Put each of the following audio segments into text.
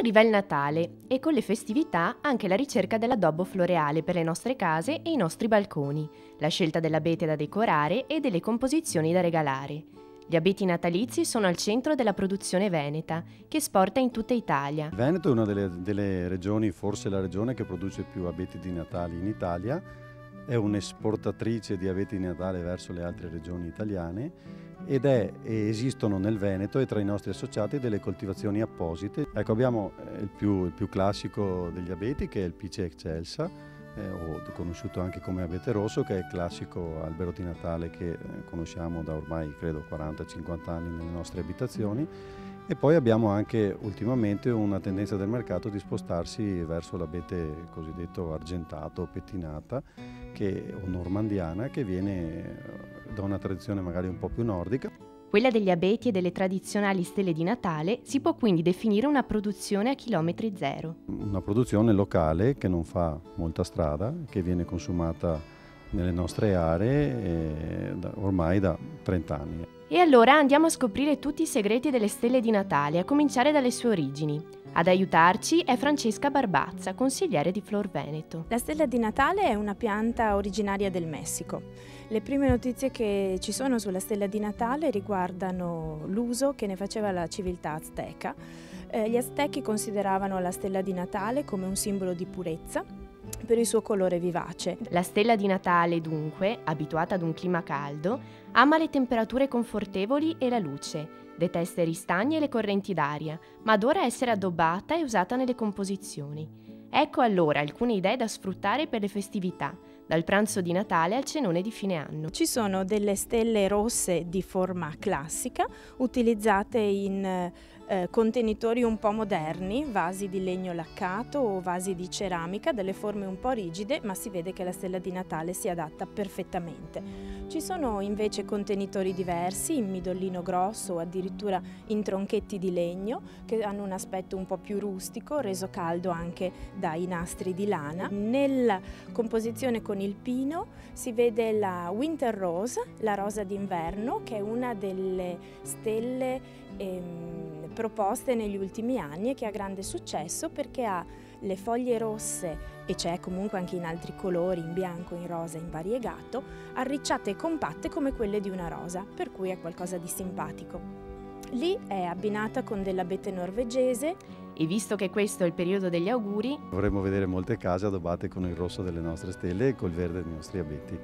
arriva il Natale e con le festività anche la ricerca dell'addobbo floreale per le nostre case e i nostri balconi, la scelta dell'abete da decorare e delle composizioni da regalare. Gli abeti natalizi sono al centro della produzione veneta, che esporta in tutta Italia. Il Veneto è una delle regioni, forse la regione che produce più abeti di Natale in Italia, è un'esportatrice di abeti di Natale verso le altre regioni italiane esistono nel Veneto e tra i nostri associati delle coltivazioni apposite. Ecco, abbiamo il più classico degli abeti, che è il Pice Excelsa, o conosciuto anche come abete rosso, che è il classico albero di Natale che conosciamo da ormai credo 40-50 anni nelle nostre abitazioni. E poi abbiamo anche ultimamente una tendenza del mercato di spostarsi verso l'abete cosiddetto argentato o pettinata o normandiana, che viene da una tradizione magari un po' più nordica. Quella degli abeti e delle tradizionali stelle di Natale si può quindi definire una produzione a chilometri zero. Una produzione locale che non fa molta strada, che viene consumata nelle nostre aree ormai da 30 anni. E allora andiamo a scoprire tutti i segreti delle stelle di Natale, a cominciare dalle sue origini. Ad aiutarci è Francesca Barbazza, consigliere di Flor Veneto. La stella di Natale è una pianta originaria del Messico. Le prime notizie che ci sono sulla stella di Natale riguardano l'uso che ne faceva la civiltà azteca. Gli aztechi consideravano la stella di Natale come un simbolo di purezza per il suo colore vivace. La stella di Natale, dunque, abituata ad un clima caldo, ama le temperature confortevoli e la luce. Detesta i ristagni e le correnti d'aria, ma adora essere addobbata e usata nelle composizioni. Ecco allora alcune idee da sfruttare per le festività, dal pranzo di Natale al cenone di fine anno. Ci sono delle stelle rosse di forma classica, utilizzate in contenitori un po' moderni, vasi di legno laccato o vasi di ceramica, delle forme un po' rigide, ma si vede che la stella di Natale si adatta perfettamente. Ci sono invece contenitori diversi, in midollino grosso o addirittura in tronchetti di legno, che hanno un aspetto un po' più rustico, reso caldo anche dai nastri di lana. Nella composizione con il pino si vede la Winter Rose, la rosa d'inverno, che è una delle stelle proposte negli ultimi anni e che ha grande successo perché ha le foglie rosse, e c'è comunque anche in altri colori, in bianco, in rosa, in variegato, arricciate e compatte come quelle di una rosa, per cui è qualcosa di simpatico. Lì è abbinata con dell'abete norvegese. E visto che questo è il periodo degli auguri, dovremmo vedere molte case addobbate con il rosso delle nostre stelle e col verde dei nostri abeti.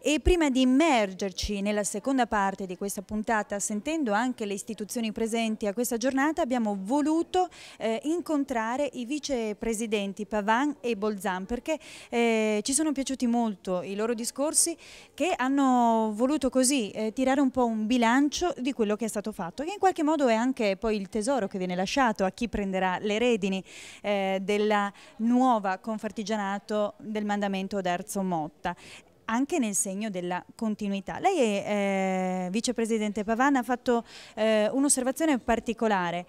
E prima di immergerci nella seconda parte di questa puntata, sentendo anche le istituzioni presenti a questa giornata, abbiamo voluto incontrare i vicepresidenti Pavan e Bolzan, perché ci sono piaciuti molto i loro discorsi, che hanno voluto così tirare un po' un bilancio di quello che è stato fatto, che in qualche modo è anche poi il tesoro che viene lasciato a chi prenderà le redini della nuova Confartigianato del mandamento Oderzo Motta, anche nel segno della continuità. Lei, vicepresidente Pavan, ha fatto un'osservazione particolare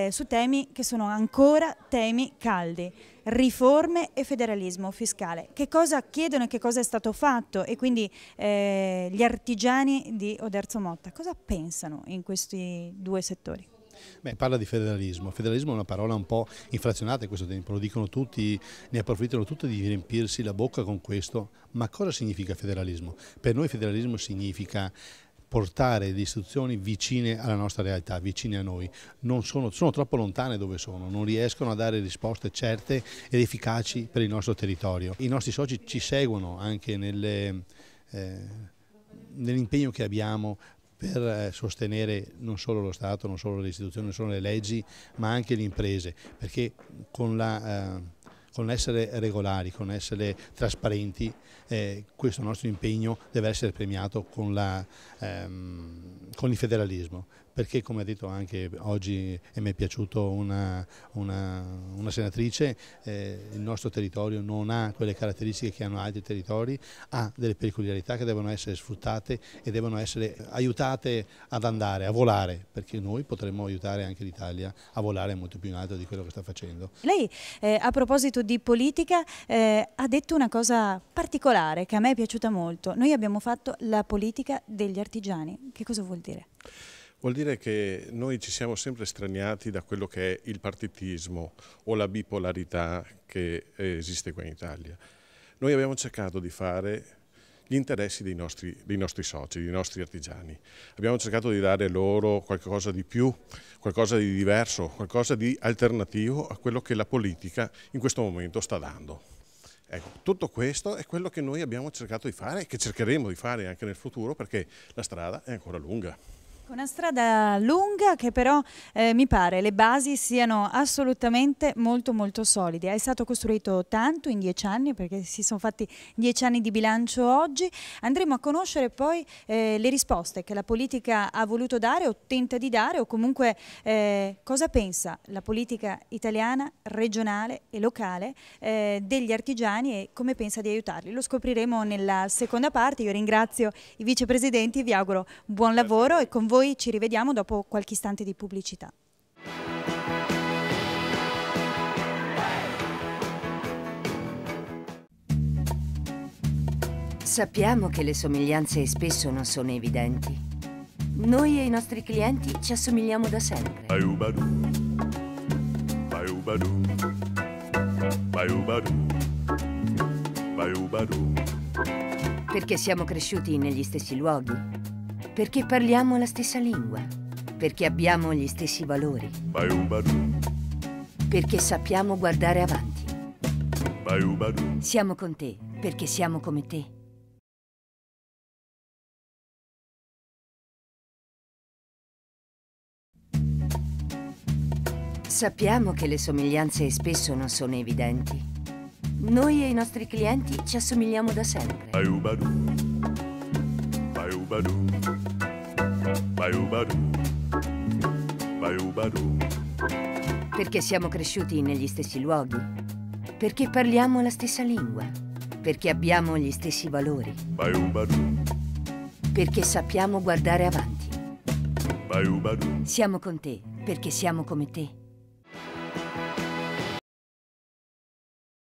su temi che sono ancora temi caldi: riforme e federalismo fiscale. Che cosa chiedono e che cosa è stato fatto? E quindi gli artigiani di Oderzo Motta cosa pensano in questi due settori? Beh, parla di federalismo. Federalismo è una parola un po' inflazionata in questo tempo, lo dicono tutti, ne approfittano tutti di riempirsi la bocca con questo. Ma cosa significa federalismo? Per noi federalismo significa portare le istituzioni vicine alla nostra realtà, vicine a noi. Sono troppo lontane dove sono, non riescono a dare risposte certe ed efficaci per il nostro territorio. I nostri soci ci seguono anche nell'impegno che abbiamo per sostenere non solo lo Stato, non solo le istituzioni, non solo le leggi, ma anche le imprese, perché con essere regolari, con essere trasparenti, questo nostro impegno deve essere premiato con il federalismo, perché, come ha detto anche oggi, e mi è piaciuto una senatrice, il nostro territorio non ha quelle caratteristiche che hanno altri territori, ha delle peculiarità che devono essere sfruttate e devono essere aiutate ad andare, a volare, perché noi potremmo aiutare anche l'Italia a volare molto più in alto di quello che sta facendo. Lei, a proposito di politica, ha detto una cosa particolare che a me è piaciuta molto: noi abbiamo fatto la politica degli artigiani. Che cosa vuol dire? Vuol dire che noi ci siamo sempre straniati da quello che è il partitismo o la bipolarità che esiste qua in Italia. Noi abbiamo cercato di fare gli interessi dei nostri soci, dei nostri artigiani. Abbiamo cercato di dare loro qualcosa di più, qualcosa di diverso, qualcosa di alternativo a quello che la politica in questo momento sta dando. Ecco, tutto questo è quello che noi abbiamo cercato di fare e che cercheremo di fare anche nel futuro, perché la strada è ancora lunga. Una strada lunga che però mi pare le basi siano assolutamente molto solide. È stato costruito tanto in 10 anni, perché si sono fatti 10 anni di bilancio oggi. Andremo a conoscere poi le risposte che la politica ha voluto dare o tenta di dare, o comunque cosa pensa la politica italiana, regionale e locale degli artigiani e come pensa di aiutarli. Lo scopriremo nella seconda parte. Io ringrazio i vicepresidenti e vi auguro buon lavoro e con voi ci rivediamo dopo qualche istante di pubblicità. Sappiamo che le somiglianze spesso non sono evidenti. Noi e i nostri clienti ci assomigliamo da sempre. Perché siamo cresciuti negli stessi luoghi. Perché parliamo la stessa lingua, perché abbiamo gli stessi valori, perché sappiamo guardare avanti. Siamo con te, perché siamo come te. Sappiamo che le somiglianze spesso non sono evidenti. Noi e i nostri clienti ci assomigliamo da sempre. Perché siamo cresciuti negli stessi luoghi, perché parliamo la stessa lingua, perché abbiamo gli stessi valori, perché sappiamo guardare avanti. Siamo con te, perché siamo come te.